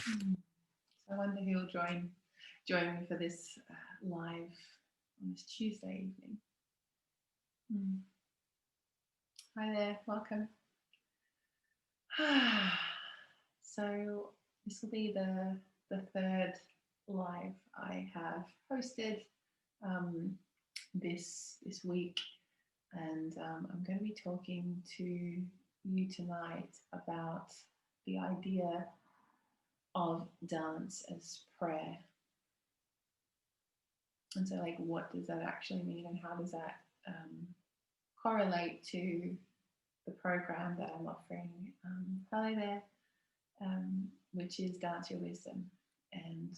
So I wonder who will join me for this live on this Tuesday evening. Hi there, welcome. So this will be the third live I have hosted this week, and I'm going to be talking to you tonight about the idea of dance as prayer. And so, like, what does that actually mean, and how does that correlate to the program that I'm offering? Hello there, which is Dance Your Wisdom. And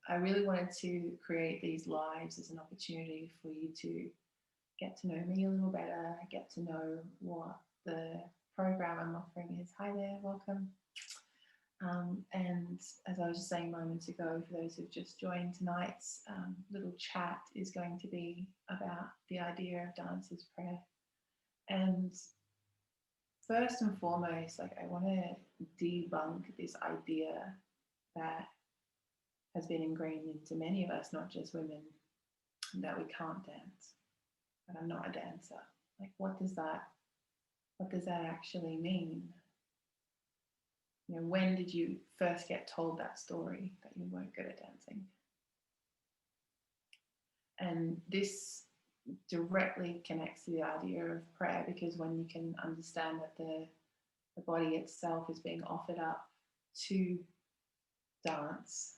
I really wanted to create these lives as an opportunity for you to get to know me a little better, get to know what the program I'm offering is. Hi there, welcome. And as I was just saying moments ago, for those who've just joined, tonight's little chat is going to be about the idea of dance as prayer. And first and foremost, like, I want to debunk this idea that has been ingrained into many of us, not just women, that we can't dance, that I'm not a dancer. Like, what does that actually mean? You know, when did you first get told that story that you weren't good at dancing? And this directly connects to the idea of prayer, because when you can understand that the body itself is being offered up to dance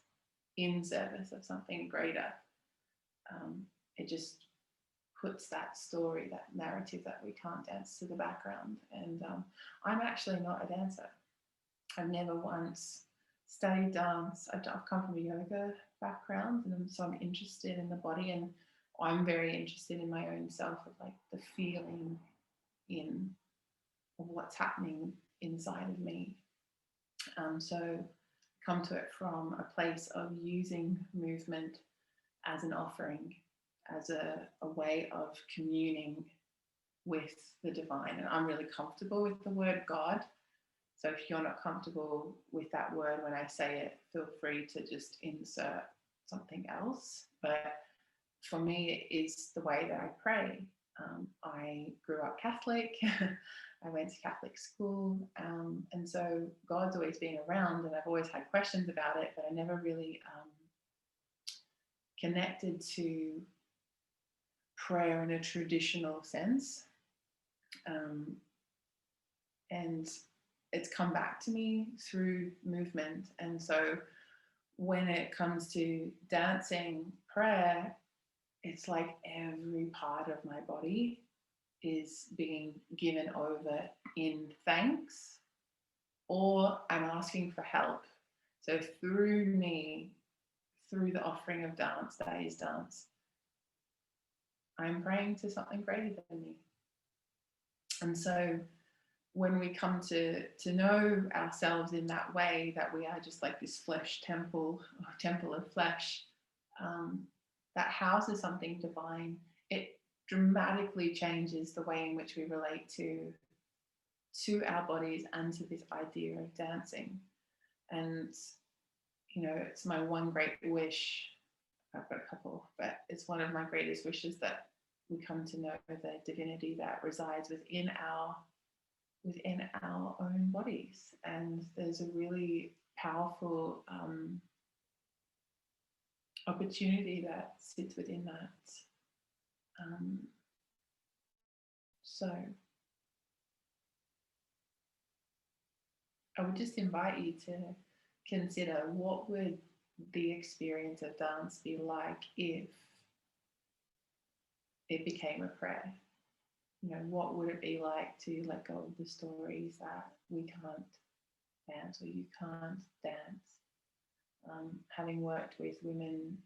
in service of something greater, it just puts that story, that narrative that we can't dance, to the background. And I'm actually not a dancer. I've never once studied dance. I've come from a yoga background, and so I'm interested in the body, and I'm very interested in my own self, of like the feeling of what's happening inside of me. So come to it from a place of using movement as an offering, as a way of communing with the divine. And I'm really comfortable with the word God. So if you're not comfortable with that word when I say it, feel free to just insert something else. But for me, it is the way that I pray. I grew up Catholic. I went to Catholic school. And so God's always been around, and I've always had questions about it, but I never really connected to prayer in a traditional sense. And it's come back to me through movement. And so when it comes to dancing prayer, it's like every part of my body is being given over in thanks, or I'm asking for help. So through me, through the offering of dance, that is dance, I'm praying to something greater than me. And so when we come to know ourselves in that way, that we are just like this flesh temple, or temple of flesh, that houses something divine, it dramatically changes the way in which we relate to our bodies and to this idea of dancing. And, you know, it's my one great wish. I've got a couple, but it's one of my greatest wishes that we come to know the divinity that resides within our own bodies. And there's a really powerful opportunity that sits within that. So I would just invite you to consider, what would the experience of dance be like if it became a prayer? You know, what would it be like to let go of the stories that we can't dance, or you can't dance? Having worked with women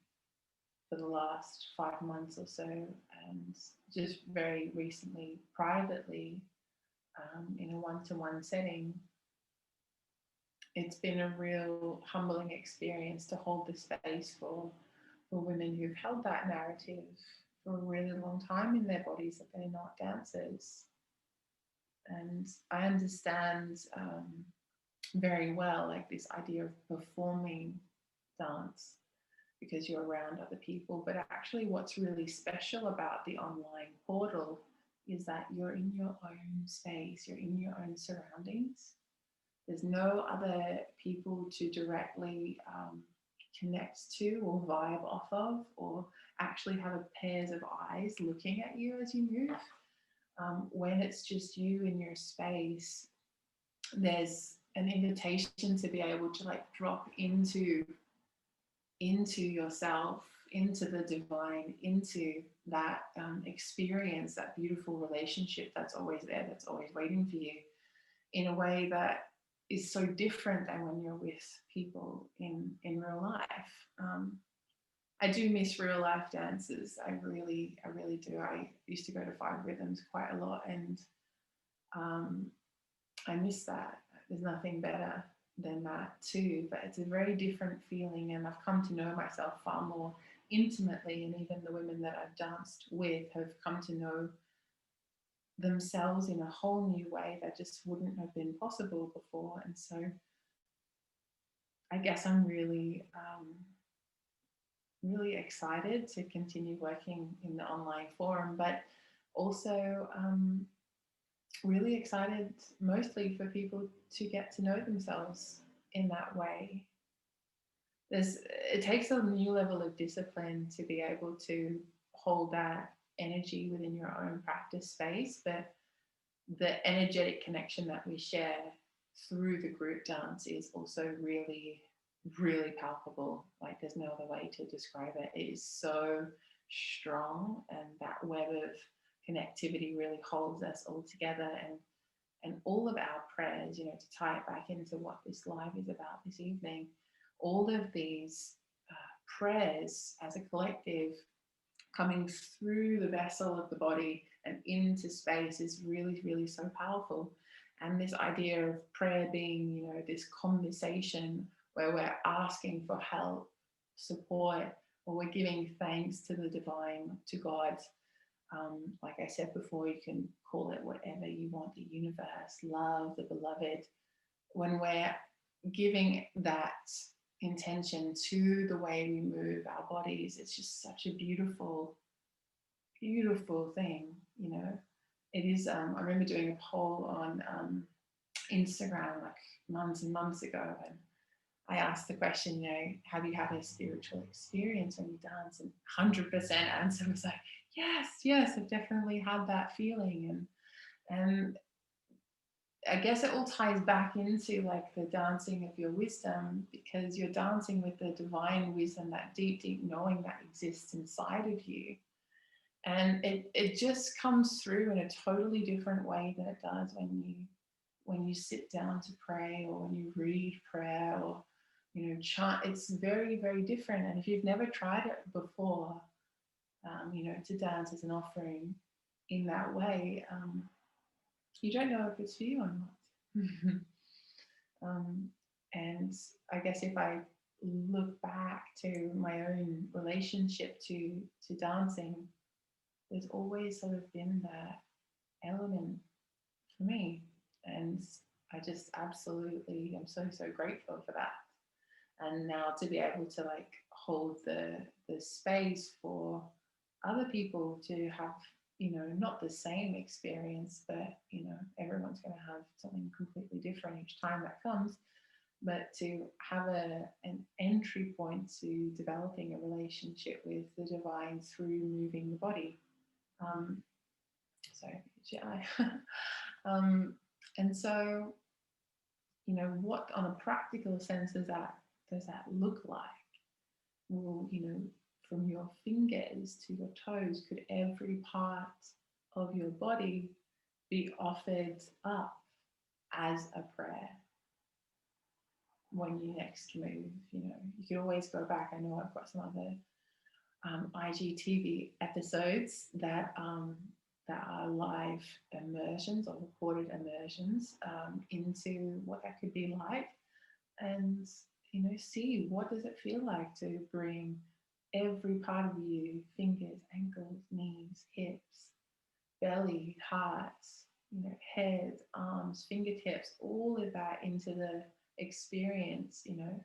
for the last 5 months or so, and just very recently privately, in a one-to-one setting, it's been a real humbling experience to hold the space for women who've held that narrative for a really long time in their bodies, that they're not dancers. And I understand very well, like this idea of performing dance because you're around other people. But actually, what's really special about the online portal is that you're in your own space, you're in your own surroundings. There's no other people to directly connect to or vibe off of, or actually have a pairs of eyes looking at you as you move. When it's just you in your space, there's an invitation to be able to like drop into yourself, into the divine, into that experience, that beautiful relationship that's always there, that's always waiting for you, in a way that is so different than when you're with people in real life. I do miss real life dances. I really do. I used to go to Five Rhythms quite a lot, and I miss that. There's nothing better than that too, but it's a very different feeling, and I've come to know myself far more intimately, and even the women that I've danced with have come to know themselves in a whole new way that just wouldn't have been possible before. And so I guess I'm really really excited to continue working in the online forum, but also really excited mostly for people to get to know themselves in that way. It takes a new level of discipline to be able to hold that energy within your own practice space, but the energetic connection that we share through the group dance is also really, really palpable. Like there's no other way to describe it. It is so strong, and that web of connectivity really holds us all together. And all of our prayers, you know, to tie it back into what this live is about this evening, all of these prayers as a collective coming through the vessel of the body and into space is really, really so powerful. And this idea of prayer being, you know, this conversation where we're asking for help, support, or we're giving thanks to the divine, to God. Like I said before, you can call it whatever you want, the universe, love, the beloved. When we're giving that intention to the way we move our bodies, it's just such a beautiful, beautiful thing, you know. It is, I remember doing a poll on Instagram like months and months ago, and I asked the question, you know, have you had a spiritual experience when you dance? And 100% answer was like, yes, I've definitely had that feeling. And I guess it all ties back into like the dancing of your wisdom, because you're dancing with the divine wisdom, that deep, deep knowing that exists inside of you. And it just comes through in a totally different way than it does when you sit down to pray, or when you read prayer, or, you know, chant. It's very, very different. And if you've never tried it before, you know, to dance as an offering in that way, you don't know if it's for you or not. And I guess if I look back to my own relationship to dancing, there's always sort of been that element for me. And I just absolutely am so, so grateful for that. And now to be able to like hold the space for other people to have, you know, not the same experience, but, you know, everyone's going to have something completely different each time that comes, but to have an entry point to developing a relationship with the divine through moving the body. And so, you know, what on a practical sense does that look like? Well, you know, from your fingers to your toes, could every part of your body be offered up as a prayer when you next move? You know, you can always go back. I know I've got some other IGTV episodes that are live immersions or recorded immersions into what that could be like, and, you know, see what does it feel like to bring every part of you, fingers, ankles, knees, hips, belly, heart, you know, head, arms, fingertips, all of that into the experience, you know,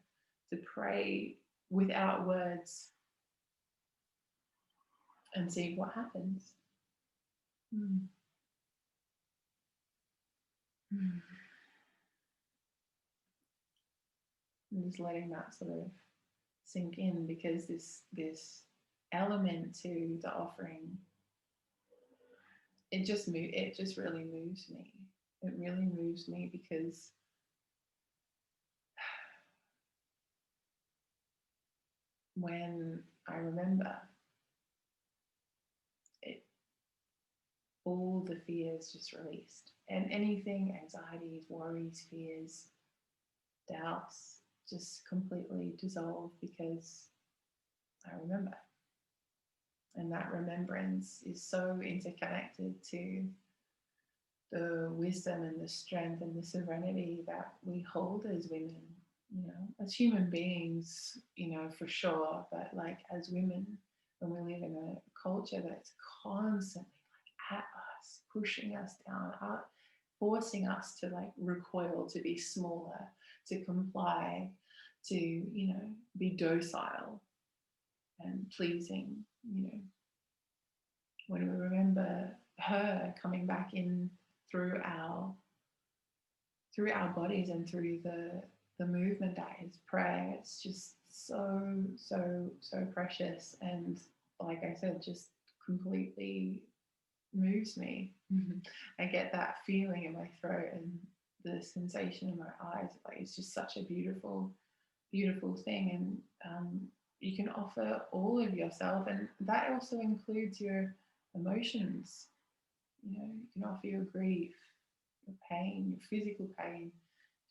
to pray without words and see what happens. Mm. Mm. And just letting that sort of sink in, because this element to the offering, it just really moves me. It really moves me because when I remember it, all the fears just released, and anything, anxieties, worries, fears, doubts, just completely dissolve because I remember. And that remembrance is so interconnected to the wisdom and the strength and the serenity that we hold as women, you know, as human beings, you know, for sure, but like as women, when we live in a culture that's constantly like at us, pushing us down, forcing us to like recoil, to be smaller, to comply, to, you know, be docile and pleasing, you know, when we remember her coming back in through our bodies and through the movement that is prayer, it's just so precious, and like I said, just completely moves me. I get that feeling in my throat and the sensation in my eyes. Like it's just such a beautiful thing, and you can offer all of yourself, and that also includes your emotions. You know, you can offer your grief, your pain, your physical pain.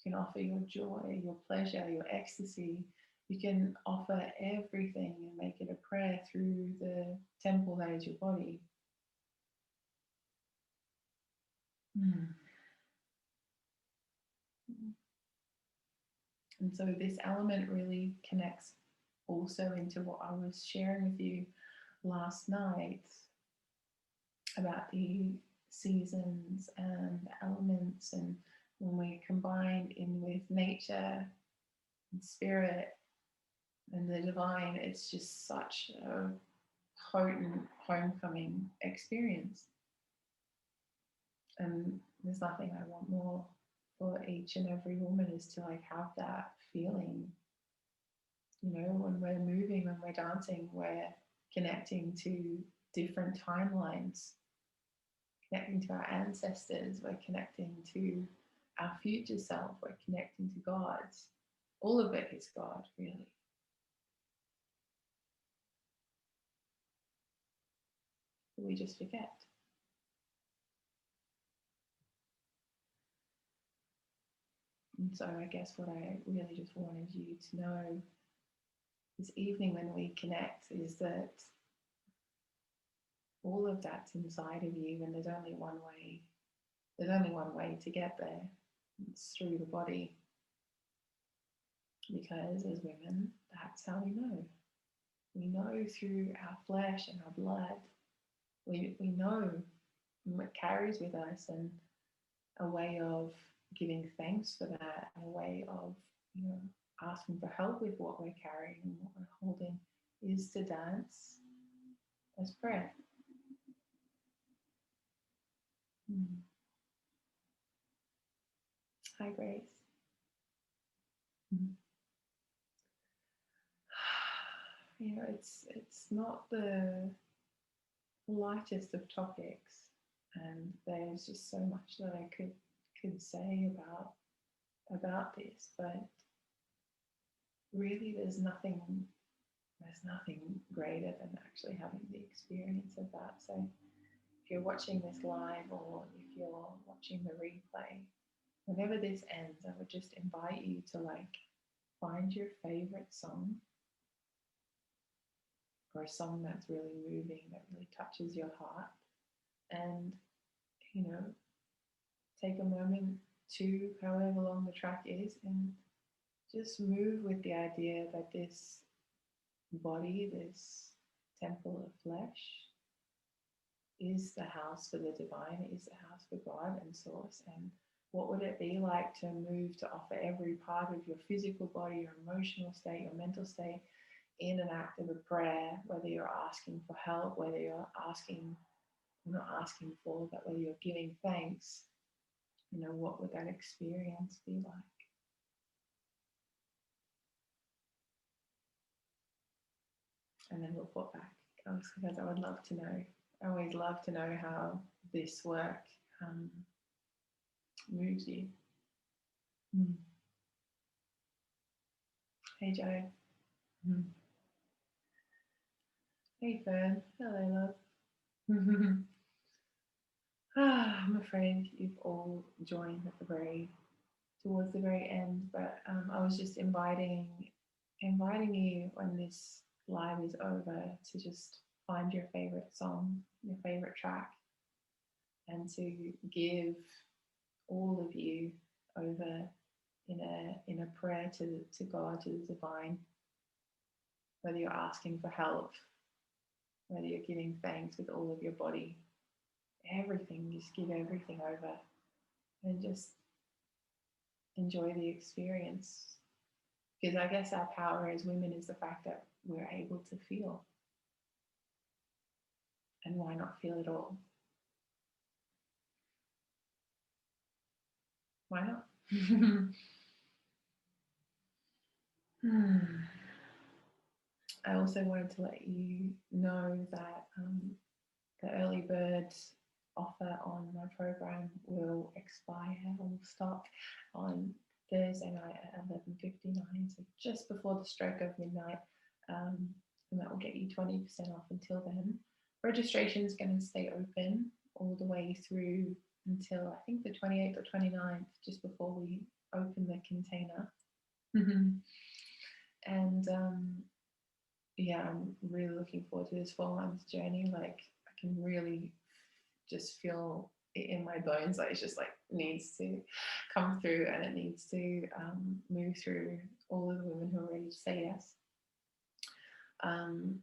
You can offer your joy, your pleasure, your ecstasy. You can offer everything and make it a prayer through the temple that is your body. Mm. And so this element really connects also into what I was sharing with you last night about the seasons and elements, and when we combine in with nature and spirit and the divine, it's just such a potent homecoming experience. And there's nothing I want more for each and every woman is to like have that feeling. You know, when we're moving, when we're dancing, we're connecting to different timelines, connecting to our ancestors, we're connecting to our future self, we're connecting to God. All of it is God, really. We just forget. And so I guess what I really just wanted you to know this evening when we connect is that all of that's inside of you, and there's only one way. There's only one way to get there. It's through the body. Because as women, that's how we know. We know through our flesh and our blood. We know what carries with us, and a way of giving thanks for that, and a way of, you know, asking for help with what we're carrying and what we're holding is to dance as prayer. Mm. Hi, Grace. Mm. You know, it's not the lightest of topics, and there's just so much that I could say about this, but really there's nothing greater than actually having the experience of that. So if you're watching this live or if you're watching the replay, whenever this ends, I would just invite you to like find your favorite song, or a song that's really moving, that really touches your heart, and, you know, take a moment to, however long the track is, and just move with the idea that this body, this temple of flesh, is the house for the divine, is the house for God and source, and What would it be like to move to offer every part of your physical body, your emotional state, your mental state in an act of a prayer, whether you're asking for help, whether you're asking, not asking for, but whether you're giving thanks, what would that experience be like? And then report back, because I would love to know. I always love to know how this work moves you. Hey, Joe. Hey, Fern. Hello, love. I'm afraid you've all joined towards the very end, but I was just inviting you when this live is over to just find your favorite song, your favorite track, and to give all of you over in a prayer to God, to the divine, whether you're asking for help, whether you're giving thanks with all of your body, everything, just give everything over and just enjoy the experience. Because I guess our power as women is the fact that we're able to feel. And why not feel it all? Why not? I also wanted to let you know that the early bird offer on my program will expire, will stop on Thursday night at 11:59, so just before the stroke of midnight, and that will get you 20% off until then. Registration is going to stay open all the way through until I think the 28th or 29th, just before we open the container. And yeah, I'm really looking forward to this 4-month journey. Like, I can really just feel it in my bones. Like, it's just like needs to come through, and it needs to move through all of the women who are ready to say yes. And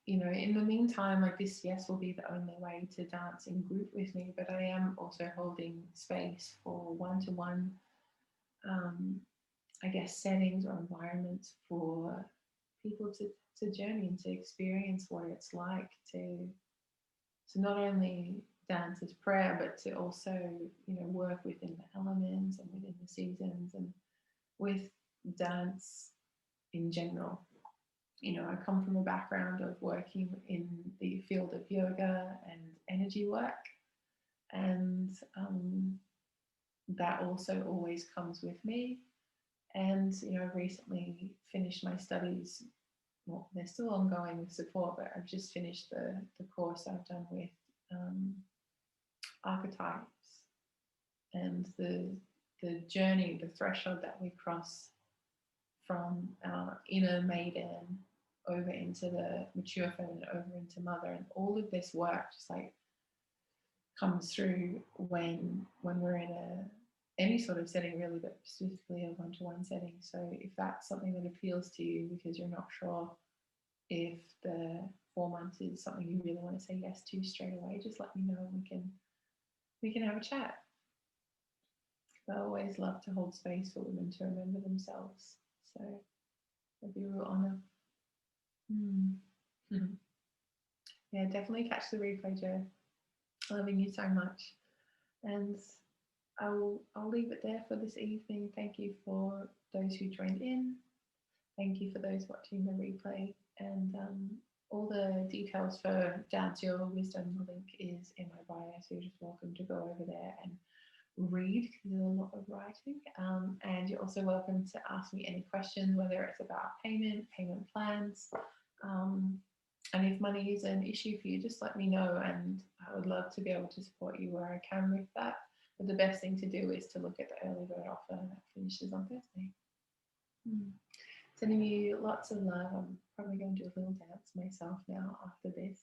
in the meantime, like, this yes will be the only way to dance in group with me, but I am also holding space for one-to-one, I guess, settings or environments for people to journey and to experience what it's like to not only dance as prayer, but to also work within the elements and within the seasons and with dance in general. I come from a background of working in the field of yoga and energy work, and that also always comes with me. And I recently finished my studies. Well, they're still ongoing with support, but I've just finished the course I've done with archetypes, and the journey, the threshold that we cross from our inner maiden over into the mature feminine, over into mother, and all of this work just like comes through when we're in any sort of setting, really, but specifically a one-to-one setting. So if that's something that appeals to you because you're not sure if the 4 months is something you really want to say yes to straight away, just let me know and we can have a chat. I always love to hold space for women to remember themselves. So it'd be a real honor. Yeah, definitely catch the replay, Joe. Loving you so much. And I'll leave it there for this evening. Thank you for those who joined in. Thank you for those watching the replay. And all the details for Dance Your Wisdom, the link is in my bio, so you're just welcome to go over there and read, because there's a lot of writing. And you're also welcome to ask me any questions, whether it's about payment plans. And if money is an issue for you, just let me know, and I would love to be able to support you where I can with that. But the best thing to do is to look at the early bird offer that finishes on Thursday. Sending you lots of love. I'm probably going to do a little dance myself now after this,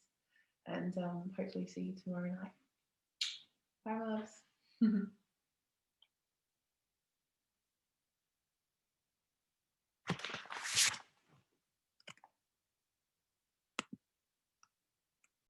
and hopefully see you tomorrow night. Bye, loves.